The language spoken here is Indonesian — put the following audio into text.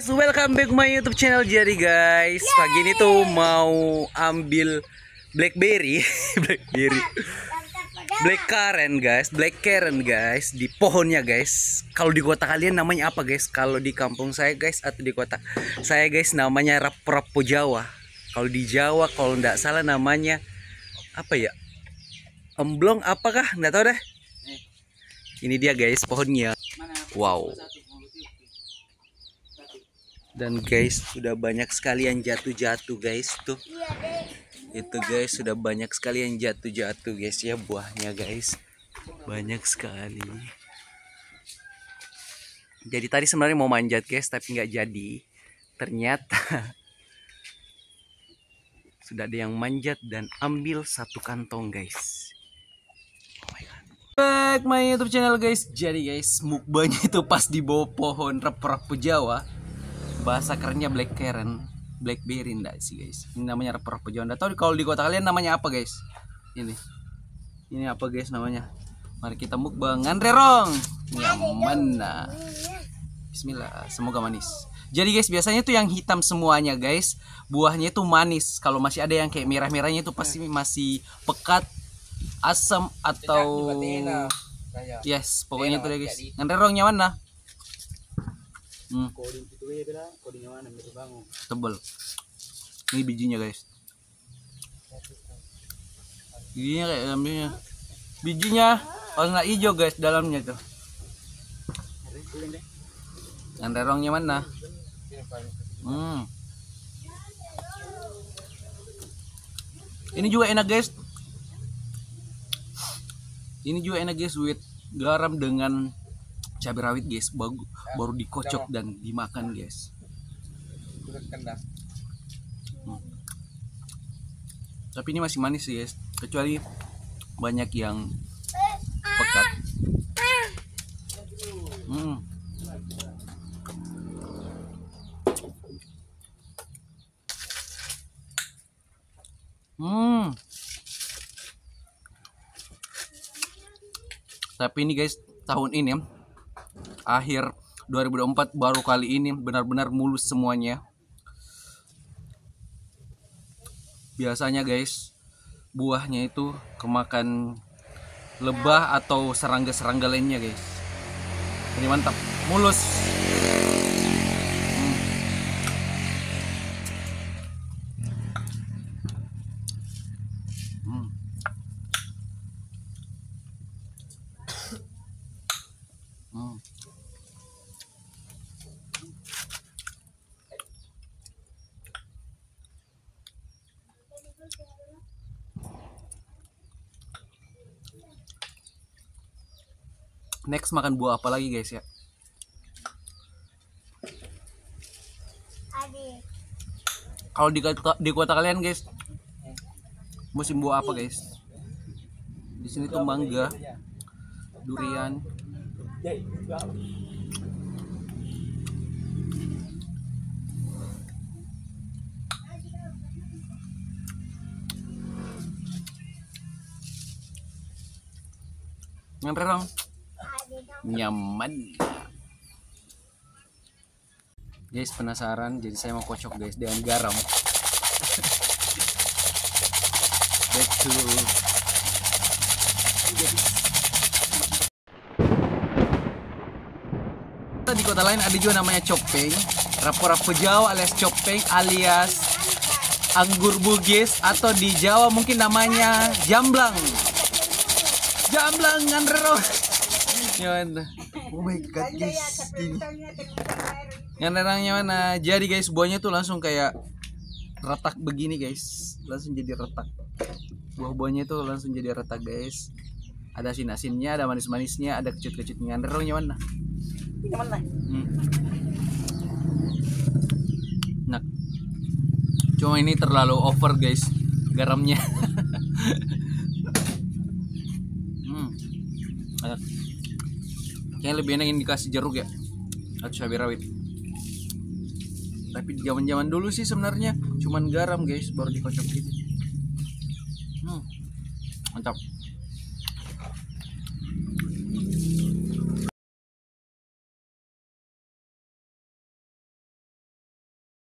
Guys, welcome back my YouTube channel. Jadi guys, pagi ini tuh mau ambil blackberry, blackcurrant guys, di pohonnya guys. Kalau di kota kalian namanya apa guys? Kalau di kampung saya guys atau di kota saya guys namanya rapo-rapo Jawa. Kalau di Jawa kalau nggak salah namanya apa ya? Emblong apakah? Nggak tahu deh. Ini dia guys pohonnya. Wow. Dan guys sudah banyak sekali yang jatuh-jatuh guys tuh. Itu guys sudah banyak sekali yang jatuh-jatuh guys ya buahnya guys. Banyak sekali. Jadi tadi sebenarnya mau manjat guys tapi nggak jadi. Ternyata sudah ada yang manjat dan ambil satu kantong guys. Oh my god. Back my YouTube channel guys. Jadi guys mukbangnya itu pas di bawah pohon rapo-rapo Jawa. Bahasa kerennya blackberry enggak sih guys. Ini namanya rapo-rapo Jawa. Enggak tahu kalau di kota kalian namanya apa guys. Ini apa guys namanya. Mari kita mukbang ngandrerong. Yang mana? Bismillah, semoga manis. Jadi guys biasanya tuh yang hitam semuanya guys. Buahnya itu manis. Kalau masih ada yang kayak merah-merahnya itu pasti masih pekat, asam atau yes, pokoknya itu deh guys. Ngandrerongnya mana? Tebel. Ini bijinya guys. Bijinya kayak dalamnya. Bijinya warna hijau guys dalamnya tuh. Ngandrerongnya mana? Ini juga enak guys. Ini juga enak guys with garam dengan cabai rawit guys, baru dikocok dan dimakan guys. Tapi ini masih manis sih guys, kecuali banyak yang pekat. Tapi ini guys tahun ini akhir 2024 baru kali ini benar-benar mulus semuanya. Biasanya guys buahnya itu kemakan lebah atau serangga-serangga lainnya guys. Ini mantap, mulus. Next makan buah apa lagi guys ya? Kalau di kota kalian guys, musim buah apa guys? Di sini tuh mangga, durian. Nganterong. Nyaman guys, penasaran jadi saya mau kocok guys dengan garam. Betul. Di kota lain ada juga namanya copeng, rapo-rapo Jawa alias copeng alias anggur bugis, atau di Jawa mungkin namanya jamblang. Jamblang ngandrerong. Oh my god guys, ngandrerongnya mana? Jadi guys buahnya tuh langsung kayak retak begini guys, langsung jadi retak. Buah-buahnya tuh langsung jadi retak guys. Ada asin-asinnya, ada manis-manisnya, ada kecut-kecutnya. Ngandrerongnya mana? Nah, cuma ini terlalu over guys garamnya. Kayaknya lebih enak ini dikasih jeruk ya atau cabai rawit. Tapi di zaman-zaman dulu sih sebenarnya cuman garam guys baru dikocok gitu. Mantap.